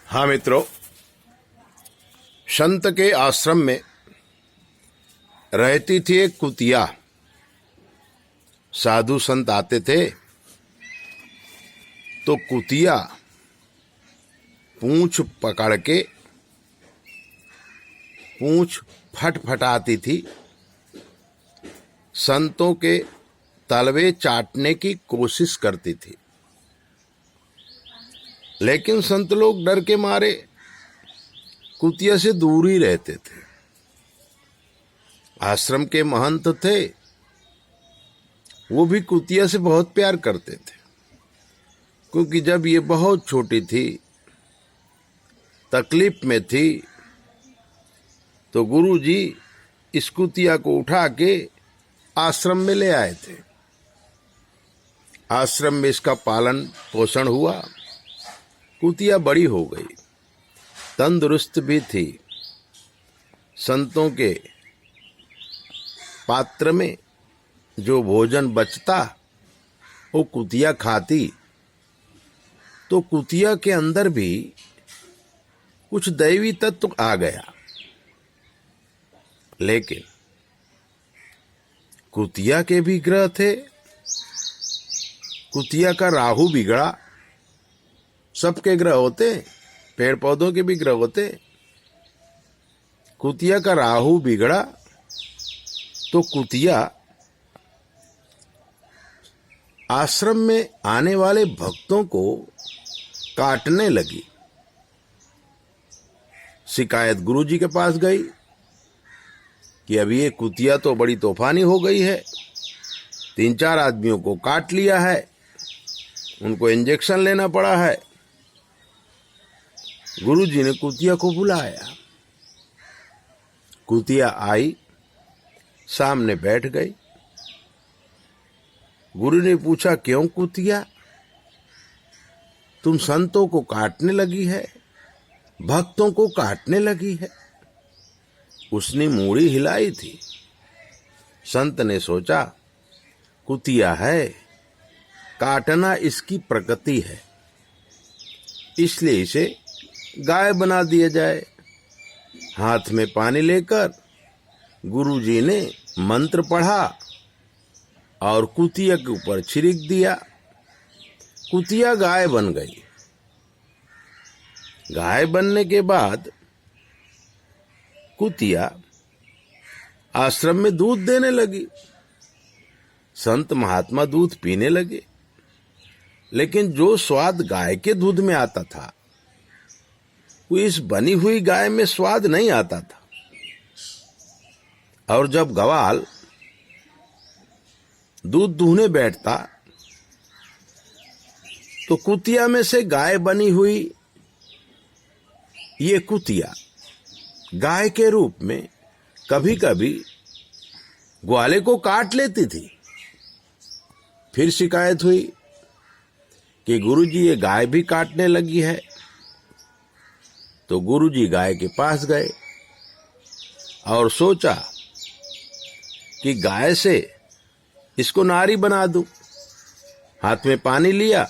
हाँ मित्रों, संत के आश्रम में रहती थी एक कुतिया। साधु संत आते थे तो कुतिया पूंछ पकड़ के पूंछ फटफटाती थी, संतों के तलवे चाटने की कोशिश करती थी। लेकिन संत लोग डर के मारे कुतिया से दूर ही रहते थे। आश्रम के महंत थे, वो भी कुतिया से बहुत प्यार करते थे, क्योंकि जब ये बहुत छोटी थी, तकलीफ में थी, तो गुरुजी इस कुतिया को उठा के आश्रम में ले आए थे। आश्रम में इसका पालन पोषण हुआ। कुतिया बड़ी हो गई, तंदुरुस्त भी थी। संतों के पात्र में जो भोजन बचता वो कुतिया खाती, तो कुतिया के अंदर भी कुछ दैवी तत्व आ गया। लेकिन कुतिया के भी ग्रह थे। कुतिया का राहु बिगड़ा। सबके ग्रह होते, पेड़ पौधों के भी ग्रह होते। कुतिया का राहु बिगड़ा तो कुतिया आश्रम में आने वाले भक्तों को काटने लगी। शिकायत गुरुजी के पास गई कि अभी ये कुतिया तो बड़ी तूफानी हो गई है, 3-4 आदमियों को काट लिया है, उनको इंजेक्शन लेना पड़ा है। गुरुजी ने कुतिया को बुलाया। कुतिया आई, सामने बैठ गई। गुरु ने पूछा, क्यों कुतिया, तुम संतों को काटने लगी है, भक्तों को काटने लगी है? उसने मूड़ी हिलाई थी। संत ने सोचा, कुतिया है, काटना इसकी प्रकृति है, इसलिए इसे गाय बना दिया जाए। हाथ में पानी लेकर गुरुजी ने मंत्र पढ़ा और कुतिया के ऊपर छिड़क दिया। कुतिया गाय बन गई। गाय बनने के बाद कुतिया आश्रम में दूध देने लगी। संत महात्मा दूध पीने लगे। लेकिन जो स्वाद गाय के दूध में आता था, वो इस बनी हुई गाय में स्वाद नहीं आता था। और जब ग्वाल दूध दूहने बैठता तो कुतिया में से गाय बनी हुई ये कुतिया गाय के रूप में कभी कभी ग्वाले को काट लेती थी। फिर शिकायत हुई कि गुरुजी ये गाय भी काटने लगी है। तो गुरुजी गाय के पास गए और सोचा कि गाय से इसको नारी बना दूं। हाथ में पानी लिया,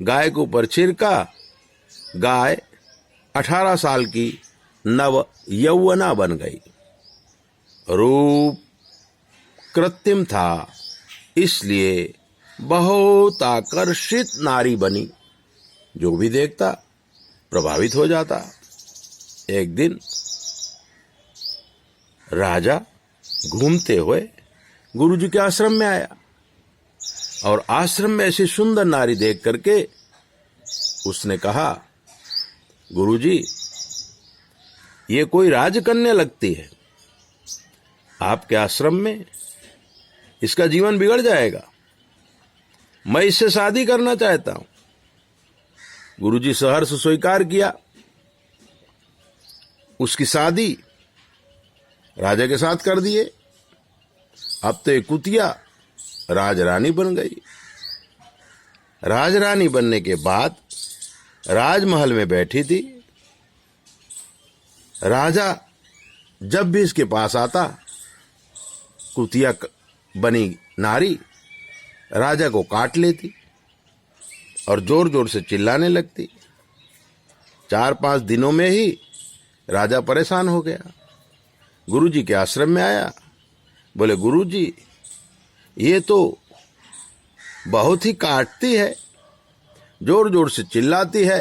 गाय के ऊपर छिड़का। गाय 18 साल की नव यौवना बन गई। रूप कृत्रिम था, इसलिए बहुत आकर्षित नारी बनी। जो भी देखता प्रभावित हो जाता। एक दिन राजा घूमते हुए गुरुजी के आश्रम में आया और आश्रम में ऐसी सुंदर नारी देख करके उसने कहा, गुरुजी, ये कोई राजकन्या लगती है, आपके आश्रम में इसका जीवन बिगड़ जाएगा, मैं इससे शादी करना चाहता हूं। गुरुजी सहर्ष स्वीकार किया। उसकी शादी राजा के साथ कर दिए। अब तो एक कुतिया राजरानी बन गई। राजरानी बनने के बाद राजमहल में बैठी थी। राजा जब भी इसके पास आता, कुतिया बनी नारी राजा को काट लेती और जोर जोर से चिल्लाने लगती। 4-5 दिनों में ही राजा परेशान हो गया। गुरुजी के आश्रम में आया, बोले गुरुजी ये तो बहुत ही काटती है, जोर जोर से चिल्लाती है,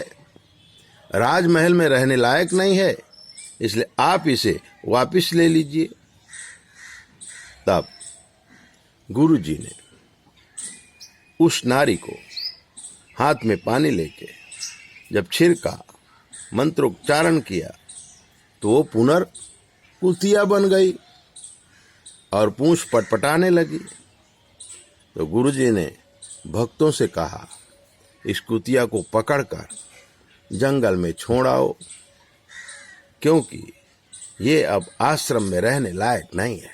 राजमहल में रहने लायक नहीं है, इसलिए आप इसे वापस ले लीजिए। तब गुरुजी ने उस नारी को हाथ में पानी लेके जब छिड़का, मंत्रोच्चारण किया, तो वो पुनर्कुतिया बन गई और पूंछ पटपटाने लगी। तो गुरुजी ने भक्तों से कहा, इस कुतिया को पकड़कर जंगल में छोड़ आओ, क्योंकि ये अब आश्रम में रहने लायक नहीं है।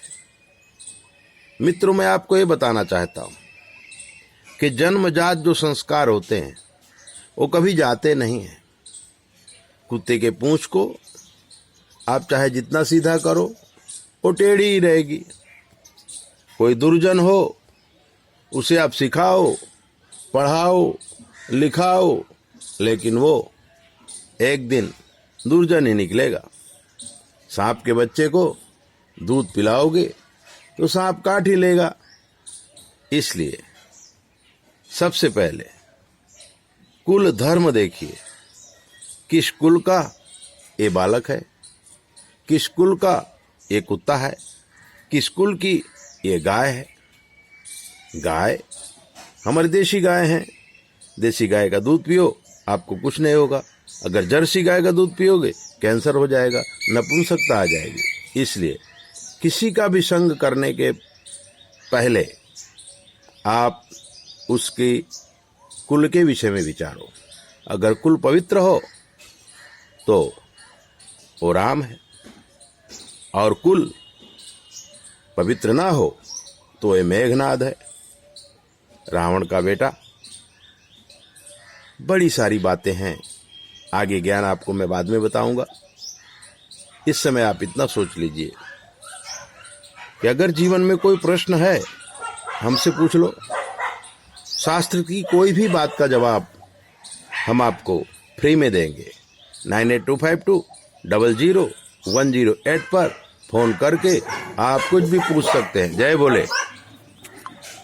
मित्रों, मैं आपको ये बताना चाहता हूं कि जन्मजात जो संस्कार होते हैं वो कभी जाते नहीं हैं। कुत्ते के पूंछ को आप चाहे जितना सीधा करो वो टेढ़ी ही रहेगी। कोई दुर्जन हो उसे आप सिखाओ, पढ़ाओ, लिखाओ, लेकिन वो एक दिन दुर्जन ही निकलेगा। सांप के बच्चे को दूध पिलाओगे तो सांप काट ही लेगा। इसलिए सबसे पहले कुल धर्म देखिए, किस कुल का ये बालक है, किस कुल का ये कुत्ता है, किस कुल की ये गाय है। गाय हमारी देशी गाय हैं, देसी गाय का दूध पियो आपको कुछ नहीं होगा। अगर जर्सी गाय का दूध पियोगे कैंसर हो जाएगा, नपुंसकता आ जाएगी। इसलिए किसी का भी संग करने के पहले आप उसके कुल के विषय में विचारो। अगर कुल पवित्र हो तो वो राम है, और कुल पवित्र ना हो तो ये मेघनाद है, रावण का बेटा। बड़ी सारी बातें हैं, आगे ज्ञान आपको मैं बाद में बताऊंगा। इस समय आप इतना सोच लीजिए कि अगर जीवन में कोई प्रश्न है हमसे पूछ लो। शास्त्र की कोई भी बात का जवाब हम आपको फ्री में देंगे। 9825200108 पर फोन करके आप कुछ भी पूछ सकते हैं। जय बोले।